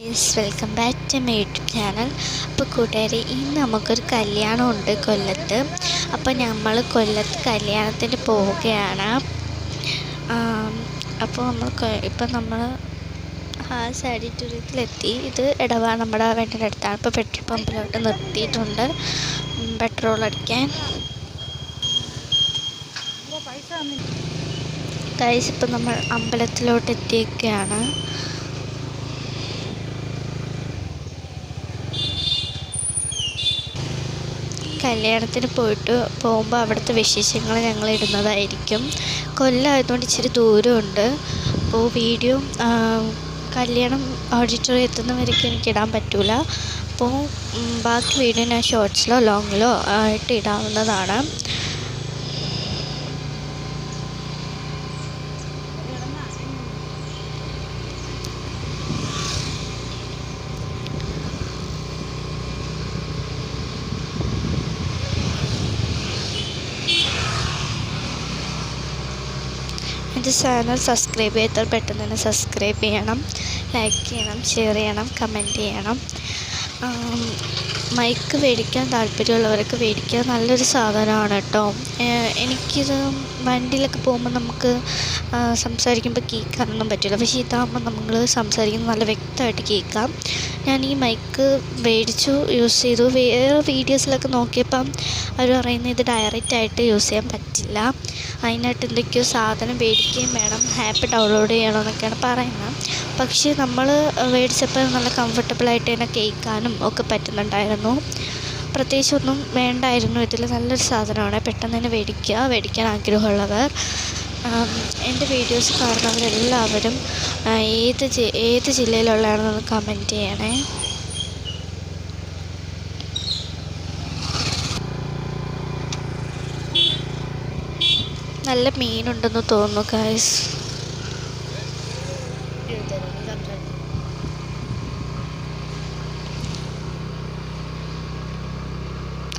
Yes, welcome back to my YouTube channel. അപ്പോൾ കൂട്ടുകാരെ, ഇന്ന് നമുക്കൊരു കല്യാണമുണ്ട് കൊല്ലത്ത്. അപ്പോൾ നമ്മൾ കൊല്ലത്ത് കല്യാണത്തിന് പോവുകയാണ്. അപ്പോൾ നമ്മൾ ഹാസ് ഓഡിറ്റോറിയത്തിലെത്തി. ഇത് നമ്മുടെ വീട്ടിൻ്റെ അടുത്താണ്. ഇപ്പോൾ പെട്രോൾ പമ്പിലോട്ട് നിർത്തിയിട്ടുണ്ട് പെട്രോൾ അടിക്കാൻ. ഗൈസ്, ഇപ്പം നമ്മൾ അമ്പലത്തിലോട്ട് എത്തിയൊക്കെയാണ്. കല്യാണത്തിന് പോകുമ്പോൾ അവിടുത്തെ വിശേഷങ്ങൾ ഞങ്ങൾ ഇടുന്നതായിരിക്കും. കൊല്ലമായതുകൊണ്ട് ഇച്ചിരി ദൂരമുണ്ട്. അപ്പോൾ വീഡിയോ കല്യാണം ഓഡിറ്റോറിയം എത്തുന്നവരേക്കും എനിക്ക് ഇടാൻ പറ്റില്ല. അപ്പോൾ ബാക്കി വീഡിയോ ഞാൻ ഷോർട്സിലോ ലോങ്ങിലോ ആയിട്ട് ഇടാവുന്നതാണ്. എൻ്റെ ചാനൽ സബ്സ്ക്രൈബ് ചെയ്യാത്തവർ പെട്ടെന്ന് തന്നെ സബ്സ്ക്രൈബ് ചെയ്യണം, ലൈക്ക് ചെയ്യണം, ഷെയർ ചെയ്യണം, കമൻറ്റ് ചെയ്യണം. മൈക്ക് മേടിക്കാൻ താല്പര്യമുള്ളവർക്ക് മേടിക്കാൻ നല്ലൊരു സാധനമാണ് കേട്ടോ. എനിക്കിത് വണ്ടിയിലൊക്കെ പോകുമ്പോൾ നമുക്ക് സംസാരിക്കുമ്പോൾ കേൾക്കാനൊന്നും പറ്റില്ല. പക്ഷേ ഇതാകുമ്പോൾ നമ്മൾ സംസാരിക്കുന്നത് നല്ല വ്യക്തമായിട്ട് കേൾക്കാം. ഞാൻ ഈ മൈക്ക് മേടിച്ചു, യൂസ് ചെയ്തു. വേറെ വീഡിയോസിലൊക്കെ നോക്കിയപ്പം അവർ പറയുന്നത് ഇത് ഡയറക്റ്റായിട്ട് യൂസ് ചെയ്യാൻ പറ്റില്ല, അതിനായിട്ട് എന്തൊക്കെയോ സാധനം മേടിക്കുകയും വേണം, ആപ്പ് ഡൗൺലോഡ് ചെയ്യണമെന്നൊക്കെയാണ് പറയുന്നത്. പക്ഷേ നമ്മൾ മേടിച്ചപ്പോൾ നല്ല കംഫർട്ടബിളായിട്ട് തന്നെ കേൾക്കാനും ഒക്കെ പറ്റുന്നുണ്ടായിരുന്നു. പ്രത്യേകിച്ചൊന്നും വേണ്ടായിരുന്നു. ഇതിൽ നല്ലൊരു സാധനമാണ്. പെട്ടെന്ന് തന്നെ മേടിക്കാൻ ആഗ്രഹമുള്ളവർ എൻ്റെ വീഡിയോസ് കാണുന്നവരെല്ലാവരും ഏത് ജില്ലയിലുള്ളതാണെന്നൊന്ന് കമൻറ്റ് ചെയ്യണേ. നല്ല മീനുണ്ടെന്ന് തോന്നുന്നു ഗൈസ്.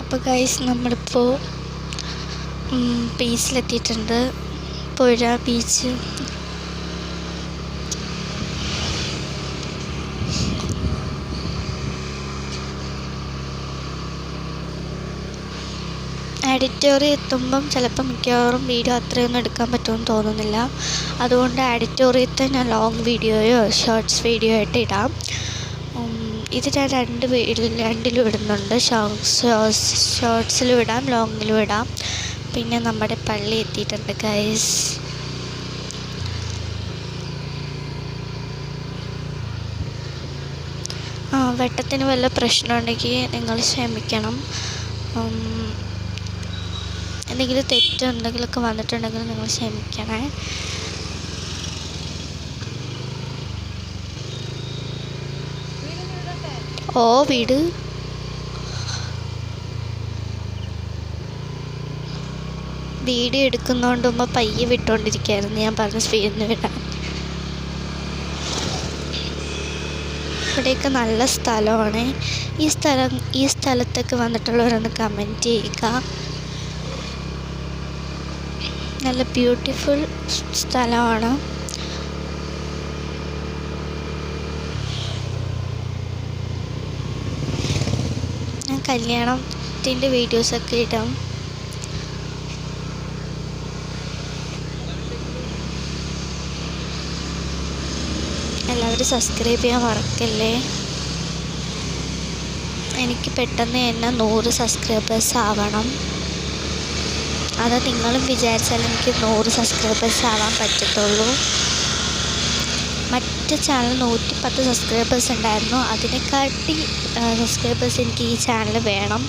അപ്പോൾ ഗൈസ്, നമ്മളിപ്പോൾ ബീച്ചിലെത്തിയിട്ടുണ്ട്. പുഴ, ബീച്ച്. ഓഡിറ്റോറിയം എത്തുമ്പം ചിലപ്പോൾ മിക്കവാറും വീഡിയോ അത്രയൊന്നും എടുക്കാൻ പറ്റുമെന്ന് തോന്നുന്നില്ല. അതുകൊണ്ട് ഓഡിറ്റോറിയത്തെ ഞാൻ ലോങ് വീഡിയോയോ ഷോർട്സ് വീഡിയോ ആയിട്ട് ഇടാം. ഇത് ഞാൻ രണ്ടിലും ഇടുന്നുണ്ട്. ഷോർട്സിലും ഇടാം, ലോങ്ങിലും ഇടാം. പിന്നെ നമ്മുടെ പള്ളി എത്തിയിട്ടുണ്ട് ഗൈസ്. വെട്ടത്തിന് വല്ല പ്രശ്നമുണ്ടെങ്കിൽ നിങ്ങൾ ക്ഷമിക്കണം. എന്തെങ്കിലും തെറ്റുണ്ടെങ്കിലൊക്കെ വന്നിട്ടുണ്ടെങ്കിൽ നിങ്ങൾ ക്ഷമിക്കണേ. വീട് വീഡിയോ എടുക്കുന്നതുകൊണ്ട് പയ്യെ വിട്ടുകൊണ്ടിരിക്കുകയായിരുന്നു. ഞാൻ പറഞ്ഞ സ്പീഡിന് വിടാൻ. ഇവിടെയൊക്കെ നല്ല സ്ഥലമാണ്. ഈ സ്ഥലത്തൊക്കെ വന്നിട്ടുള്ളവരൊന്ന് കമൻറ്റ് ചെയ്യുക. നല്ല ബ്യൂട്ടിഫുൾ സ്ഥലമാണ്. ഞാൻ കല്യാണത്തിൻ്റെ വീഡിയോസൊക്കെ ഇടാം. എല്ലാവരും സബ്സ്ക്രൈബ് ചെയ്യാൻ മറക്കല്ലേ. എനിക്ക് പെട്ടെന്ന് തന്നെ 100 സബ്സ്ക്രൈബേഴ്സ് ആവണം. അത് നിങ്ങളും വിചാരിച്ചാൽ എനിക്ക് 100 സബ്സ്ക്രൈബേഴ്സ് ആവാൻ പറ്റത്തുള്ളൂ. മറ്റ് ചാനൽ 110 സബ്സ്ക്രൈബേഴ്സ് ഉണ്ടായിരുന്നു. അതിനെക്കാട്ടി സബ്സ്ക്രൈബേഴ്സ് എനിക്ക് ഈ ചാനൽ വേണം.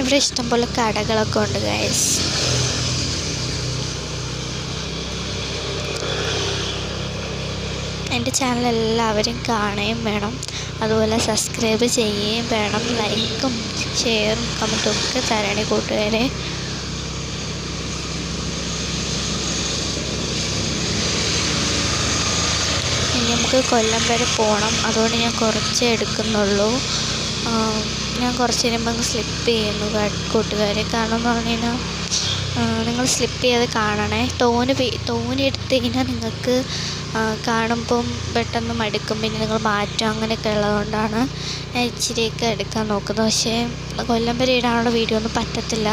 ഇവിടെ ഇഷ്ടംപോലെ കടകളൊക്കെ ഉണ്ട് ഗൈസ്. എൻ്റെ ചാനൽ എല്ലാവരും കാണുകയും വേണം, അതുപോലെ സബ്സ്ക്രൈബ് ചെയ്യുകയും വേണം, ലൈക്കും ഷെയറും കമൻറ്റും ഒക്കെ തരണേ കൂട്ടുകാരെ. ഇനി നമുക്ക് കൊല്ലം വരെ പോകണം, അതുകൊണ്ട് ഞാൻ കുറച്ചേ എടുക്കുന്നുള്ളൂ. ഞാൻ കുറച്ച് കഴിയുമ്പോൾ അങ്ങ് സ്ലിപ്പ് ചെയ്യുന്നു കൂട്ടുകാരെ. കാരണം എന്ന് പറഞ്ഞു കഴിഞ്ഞാൽ നിങ്ങൾ സ്ലിപ്പ് ചെയ്ത് കാണണേ. തോനെ എടുത്ത് കഴിഞ്ഞാൽ നിങ്ങൾക്ക് കാണുമ്പം പെട്ടെന്ന് മടുക്കും, പിന്നെ നിങ്ങൾ മാറ്റും, അങ്ങനെയൊക്കെ ഉള്ളതുകൊണ്ടാണ് ഞാൻ ഇച്ചിരിയൊക്കെ എടുക്കാൻ നോക്കുന്നത്. പക്ഷേ കൊല്ലം വരെ ഇടാനുള്ള വീഡിയോ ഒന്നും പറ്റത്തില്ല,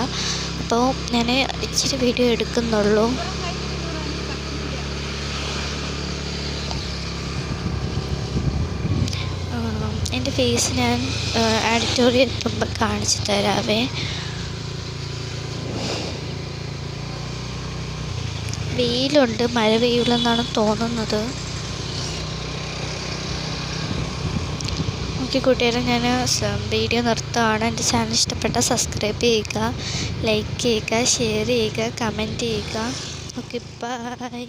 അപ്പോൾ ഞാൻ ഇച്ചിരി വീഡിയോ എടുക്കുന്നുള്ളൂ. എൻ്റെ ഫേസ് ഞാൻ ഓഡിറ്റോറിയം എത്തുമ്പോൾ കാണിച്ചു തരാവേ. വെയിലുണ്ട്, മഴ പെയ്യുള്ളെന്നാണ് തോന്നുന്നത്. ഓക്കെ കൂട്ടുകാരെ, ഞാൻ വീഡിയോ നിർത്തുകയാണ്. എൻ്റെ ചാനൽ ഇഷ്ടപ്പെട്ടാൽ സബ്സ്ക്രൈബ് ചെയ്യുക, ലൈക്ക് ചെയ്യുക, ഷെയർ ചെയ്യുക, കമൻറ്റ് ചെയ്യുക. Okay, by.